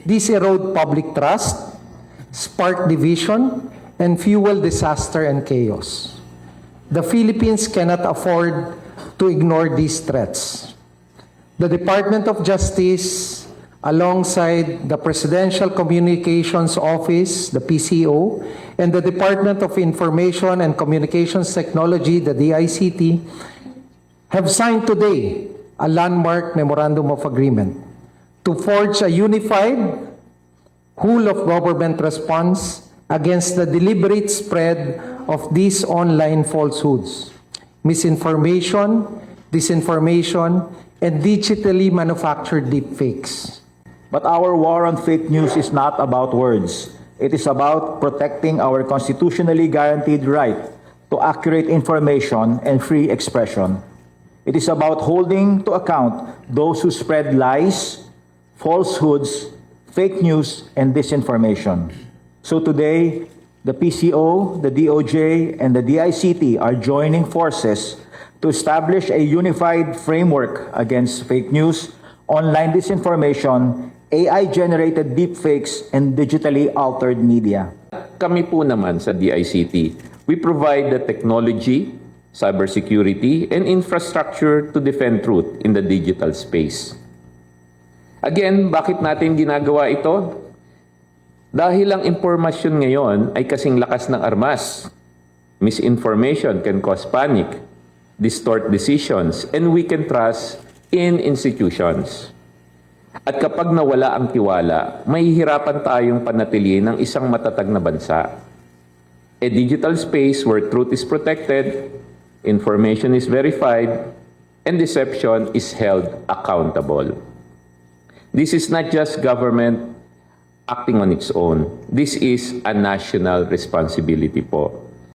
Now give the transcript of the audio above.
These erode public trust, spark division, and fuel disaster and chaos. The Philippines cannot afford to ignore these threats. The Department of Justice, alongside the Presidential Communications Office, the PCO, and the Department of Information and Communications Technology, the DICT, have signed today a landmark Memorandum of Agreement to forge a unified whole-of-government response against the deliberate spread of these online falsehoods, misinformation, disinformation, and digitally manufactured deepfakes. But our war on fake news is not about words. It is about protecting our constitutionally guaranteed right to accurate information and free expression. It is about holding to account those who spread lies, falsehoods, fake news, and disinformation. So today, the PCO, the DOJ, and the DICT are joining forces to establish a unified framework against fake news, online disinformation, AI-generated deepfakes, and digitally altered media. Kami po naman sa DICT, we provide the technology, cybersecurity, and infrastructure to defend truth in the digital space. Again, bakit natin ginagawa ito? Dahil ang impormasyon ngayon ay kasing lakas ng armas. Misinformation can cause panic, distort decisions, and weaken trust in institutions. At kapag nawala ang tiwala, mahihirapan tayong panatilihin ng isang matatag na bansa. A digital space where truth is protected, information is verified, and deception is held accountable. This is not just government acting on its own. This is a national responsibility po.